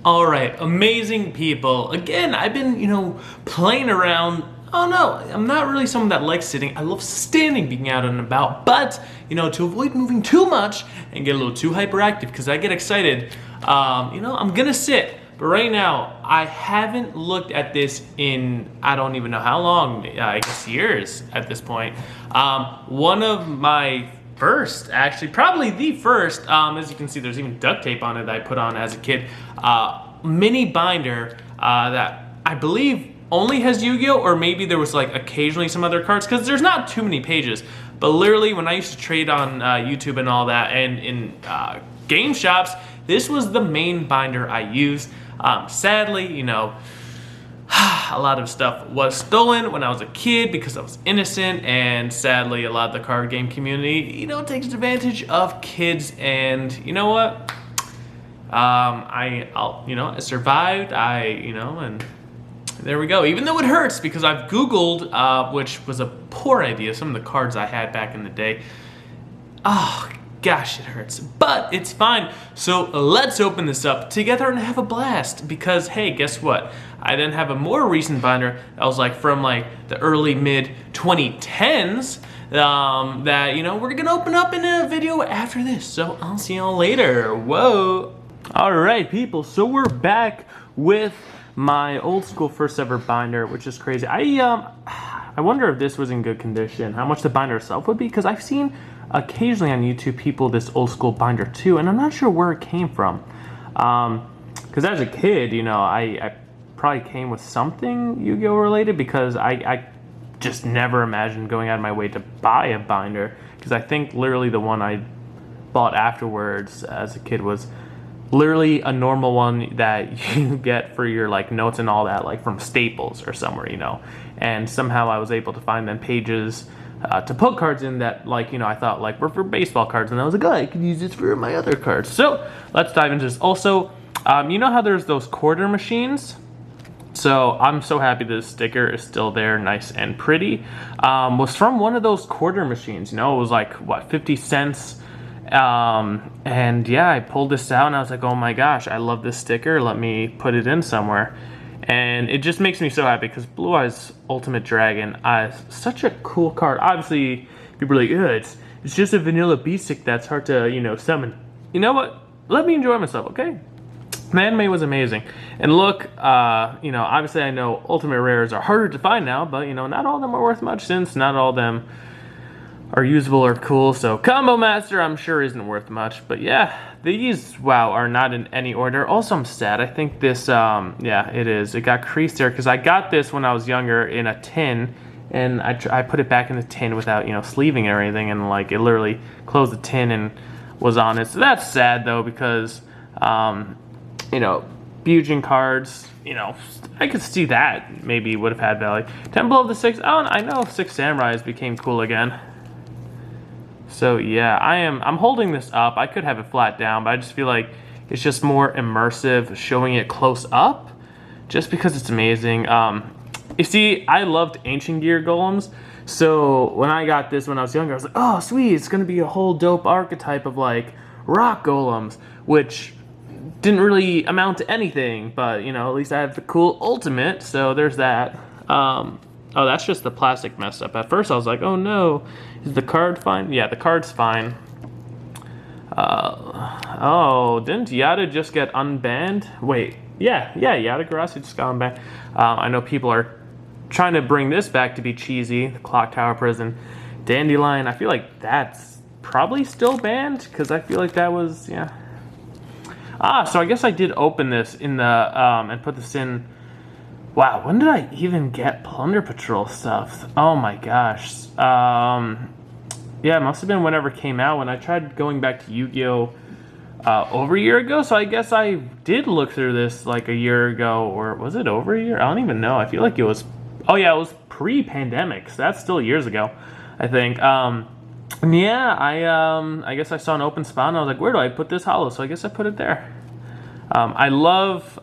All right, amazing people. Again, I've been, playing around. Oh no, I'm not really someone that likes sitting. I love standing, being out and about. But, to avoid moving too much and get a little too hyperactive because I get excited, I'm gonna sit. But right now, I haven't looked at this in, I don't even know how long, I guess years at this point. One of my first, actually, probably the first, as you can see, there's even duct tape on it that I put on as a kid, mini binder that I believe only has Yu-Gi-Oh! Or maybe there was like occasionally some other cards, because there's not too many pages. But literally, when I used to trade on YouTube and all that, and in game shops, this was the main binder I used. Sadly, a lot of stuff was stolen when I was a kid because I was innocent, and sadly, a lot of the card game community, takes advantage of kids. And you know what? I survived. And there we go. Even though it hurts because I've Googled, which was a poor idea, some of the cards I had back in the day. Oh, gosh, it hurts, but it's fine. So let's open this up together and have a blast, because hey, guess what? I then have a more recent binder that was from the early mid 2010s that we're gonna open up in a video after this. So I'll see y'all later. Whoa. All right, people, so we're back with my old school first ever binder, which is crazy. I wonder if this was in good condition, how much the binder itself would be, because I've seen occasionally on YouTube people this old school binder too, and I'm not sure where it came from. Because as a kid, I probably came with something Yu-Gi-Oh related, because I just never imagined going out of my way to buy a binder, because I think literally the one I bought afterwards as a kid was literally a normal one that you get for your notes and all that, from Staples or somewhere, and somehow I was able to find them pages to put cards in that, I thought were for baseball cards, and I was like, oh, I could use this for my other cards. So let's dive into this. Also, you know how there's those quarter machines? So I'm so happy this sticker is still there, nice and pretty. Was from one of those quarter machines. It was what, 50 cents? And yeah, I pulled this out and I was like, oh my gosh, I love this sticker. Let me put it in somewhere. And it just makes me so happy because Blue Eyes Ultimate Dragon is such a cool card. Obviously, people are like, it's just a vanilla B-stick that's hard to, summon. You know what? Let me enjoy myself, okay? Man-Made was amazing. And look, obviously I know Ultimate Rares are harder to find now, but, not all of them are worth much, since not all of them are usable or cool. So Combo Master, I'm sure, isn't worth much. But yeah, these, wow, are not in any order. Also, I'm sad. I think this, yeah, it is. It got creased there because I got this when I was younger in a tin, and I put it back in the tin without, sleeving or anything, and it literally closed the tin and was on it. So that's sad though, because, Bujin cards, I could see that maybe would have had value. Temple of the Six, I know Six Samurais became cool again. So yeah, I'm holding this up. I could have it flat down, but I just feel like it's just more immersive showing it close up, just because it's amazing. You see, I loved Ancient Gear Golems, so when I got this when I was younger, I was like, oh sweet, it's gonna be a whole dope archetype of rock golems, which didn't really amount to anything, but at least I have the cool ultimate, so there's that. Oh, that's just the plastic messed up. At first I was like, oh no, is the card fine? Yeah, the card's fine. Oh, didn't Yada just get unbanned? Wait, yeah, Yada Garasi just got unbanned. I know people are trying to bring this back to be cheesy, the Clock Tower Prison. Dandelion, I feel like that's probably still banned, because I feel like that was, yeah. So I guess I did open this in the, and put this in. Wow, when did I even get Plunder Patrol stuff? Oh my gosh. Yeah, it must have been whenever it came out, when I tried going back to Yu-Gi-Oh! Over a year ago, so I guess I did look through this a year ago, or was it over a year? I don't even know. I feel like it was, oh yeah, it was pre-pandemic, so that's still years ago, I think. Yeah, I guess I saw an open spot and I was like, where do I put this holo? So I guess I put it there. I love,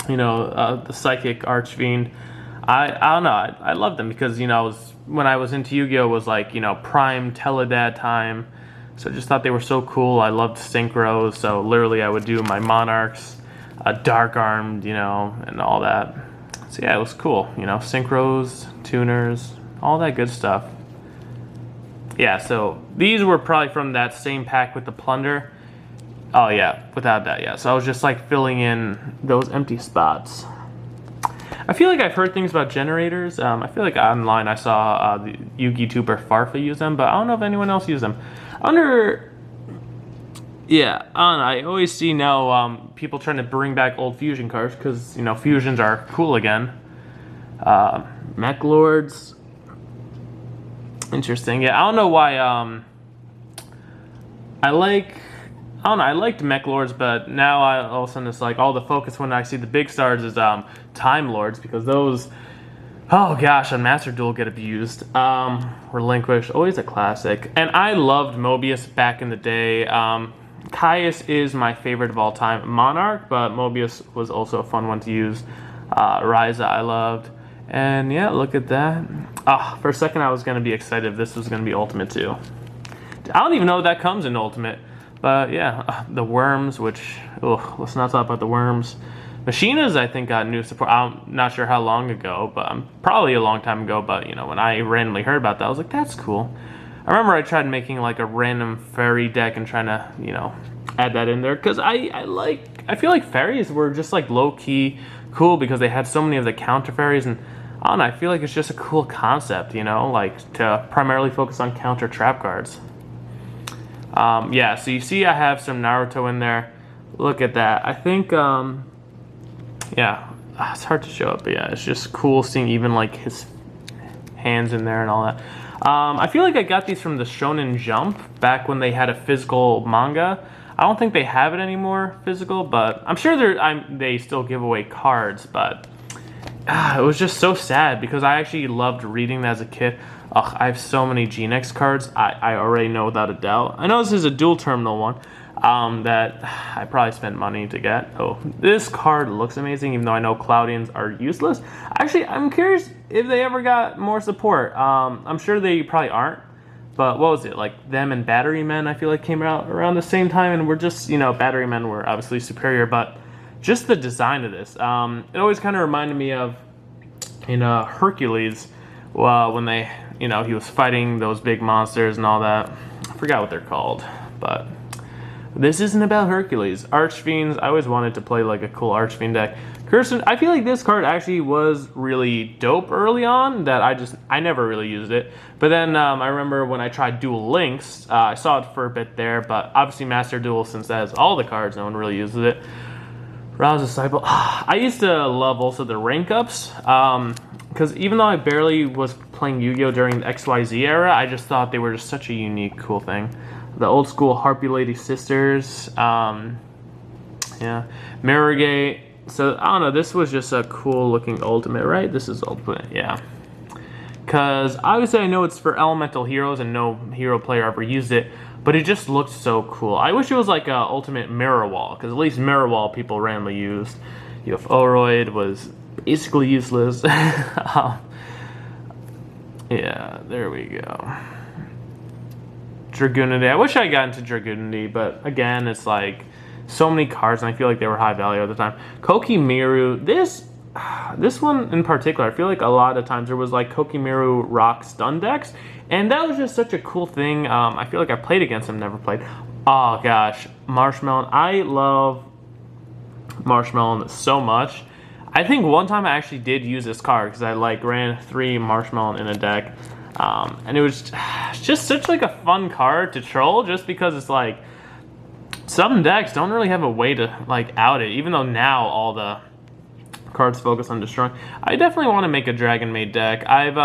the Psychic Archfiend. I don't know, I love them because, when I was into Yu-Gi-Oh! Was prime Teledad time. So I just thought they were so cool. I loved synchros, so literally I would do my Monarchs, Dark Armed, you know, and all that. So yeah, it was cool, you know, synchros, tuners, all that good stuff. Yeah, so these were probably from that same pack with the Plunder. Oh yeah, without that, yeah. So I was just like filling in those empty spots. I feel like I've heard things about generators. I feel like online I saw the Yugi Tuber Farfa use them, but I don't know if anyone else used them. Yeah, I always see now people trying to bring back old Fusion cards because, you know, Fusions are cool again. Mech Lords. Interesting. Yeah, I don't know why I liked Mech Lords, but now all of a sudden it's like all the focus when I see the big stars is Time Lords, because those, oh gosh, on Master Duel get abused. Relinquish, always a classic. And I loved Mobius back in the day. Caius is my favorite of all time. Monarch, but Mobius was also a fun one to use. Ryza I loved. And yeah, look at that. For a second I was going to be excited if this was going to be Ultimate too. I don't even know if that comes in Ultimate. But yeah, the Worms, which, let's not talk about the Worms. Machinas, I think, got new support. I'm not sure how long ago, but probably a long time ago. But, you know, when I randomly heard about that, I was like, that's cool. I remember I tried making like a random fairy deck and trying to, you know, add that in there. Because I feel like fairies were just like low-key cool because they had so many of the counter fairies. And I don't know, I feel like it's just a cool concept, you know, like to primarily focus on counter trap cards. Yeah, so you see I have some Naruto in there. Look at that. I think, yeah, it's hard to show up, but yeah, it's just cool seeing even like his hands in there and all that. I feel like I got these from the Shonen Jump back when they had a physical manga. I don't think they have it anymore, physical, but I'm sure they still give away cards, but it was just so sad because I actually loved reading that as a kid. I have so many GeneX cards. I already know without a doubt. I know this is a dual terminal one that I probably spent money to get. Oh, this card looks amazing, even though I know Cloudians are useless. Actually, I'm curious if they ever got more support. I'm sure they probably aren't. But what was it? Like them and Battery Men, I feel like came out around the same time, and we're just, you know, Battery Men were obviously superior, but just the design of this. It always kind of reminded me of in Hercules, when they, you know, he was fighting those big monsters and all that. I forgot what they're called, but this isn't about Hercules. Archfiends, I always wanted to play like a cool Archfiend deck. Kirsten, I feel like this card actually was really dope early on, that I never really used it. But then I remember when I tried Duel Links, I saw it for a bit there, but obviously Master Duel, since that has all the cards, no one really uses it. Rouse Disciple. I used to love also the rank ups, because even though I barely was playing Yu-Gi-Oh! During the XYZ era, I just thought they were just such a unique, cool thing. The old school Harpy Lady Sisters, yeah, Mirrorgate. So, I don't know, this was just a cool looking Ultimate, right? This is Ultimate, yeah. Because obviously I know it's for Elemental Heroes and no hero player ever used it, but it just looked so cool. I wish it was like a Ultimate Mirror Wall, because at least Mirror Wall people randomly used. UF Oroid was basically useless. Yeah, there we go. Dragoonity. I wish I got into Dragoonity, but again, it's like so many cards, and I feel like they were high value at the time. Kokimiru. This one in particular, I feel like a lot of times there was like Kokimiru rock stun decks, and that was just such a cool thing. I feel like I played against them, never played. Oh gosh, Marshmallow. I love Marshmallow so much. I think one time I actually did use this card because I like ran 3 Marshmallow in a deck, and it was just such like a fun card to troll, just because it's like some decks don't really have a way to like out it, even though now all the cards focus on destroying. I definitely want to make a Dragon Maid deck. I've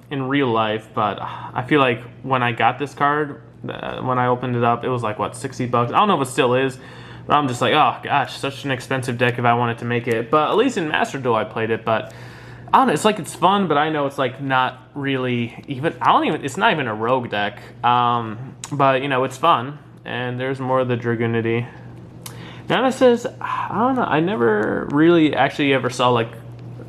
in real life, but I feel like when I got this card, when I opened it up, it was like what, $60? I don't know if it still is, but I'm just like, oh gosh, such an expensive deck if I wanted to make it. But at least in Master Duel I played it, but I don't know, it's like it's fun, but I know it's like not really even, it's not even a rogue deck. But you know, it's fun, and there's more of the Dragoonity. Nemesis, I don't know, I never really actually ever saw like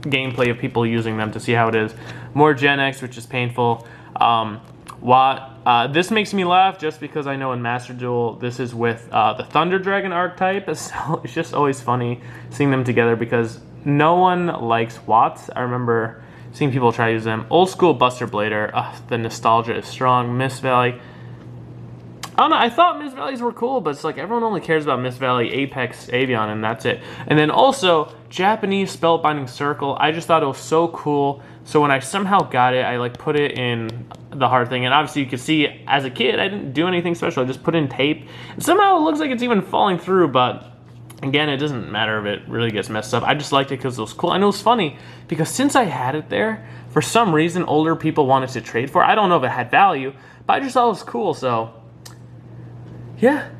gameplay of people using them to see how it is. More Gen X, which is painful. Watt, this makes me laugh just because I know in Master Duel this is with the Thunder Dragon archetype. So it's just always funny seeing them together because no one likes Watts. I remember seeing people try to use them. Old school Buster Blader, the nostalgia is strong. Mist Valley. I don't know, I thought Mist Valleys were cool, but it's like everyone only cares about Mist Valley, Apex, Avion, and that's it. And then also, Japanese Spellbinding Circle, I just thought it was so cool. So when I somehow got it, I like put it in the hard thing. And obviously you can see, as a kid, I didn't do anything special. I just put in tape. And somehow it looks like it's even falling through, but again, it doesn't matter if it really gets messed up. I just liked it because it was cool. And it was funny, because since I had it there, for some reason, older people wanted to trade for it. I don't know if it had value, but I just thought it was cool, so... yeah.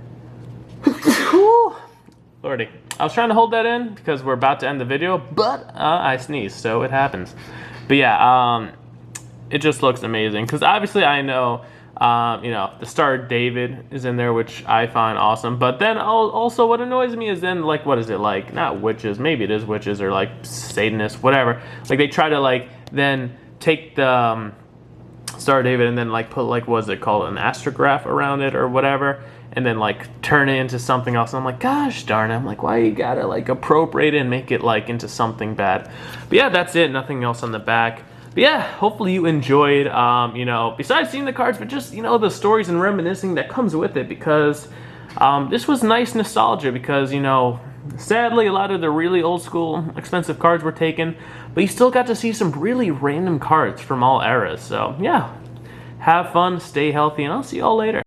Cool. Lordy. I was trying to hold that in because we're about to end the video, but I sneezed, so it happens. But yeah, it just looks amazing. Because obviously I know, you know, the Star David is in there, which I find awesome. But then also what annoys me is then, like, what is it, like, not witches, maybe it is witches, or like Satanists, whatever. Like, they try to, like, then take the Star David and then, like, put, like, what is it called, an astrograph around it or whatever, and then like turn it into something else. And I'm like, gosh darn it, I'm like, why you gotta like appropriate it and make it like into something bad? But yeah, that's it, nothing else on the back. But yeah, hopefully you enjoyed, you know, besides seeing the cards, but just, you know, the stories and reminiscing that comes with it, because this was nice nostalgia, because, you know, sadly a lot of the really old school expensive cards were taken, but you still got to see some really random cards from all eras. So yeah, have fun, stay healthy, and I'll see you all later.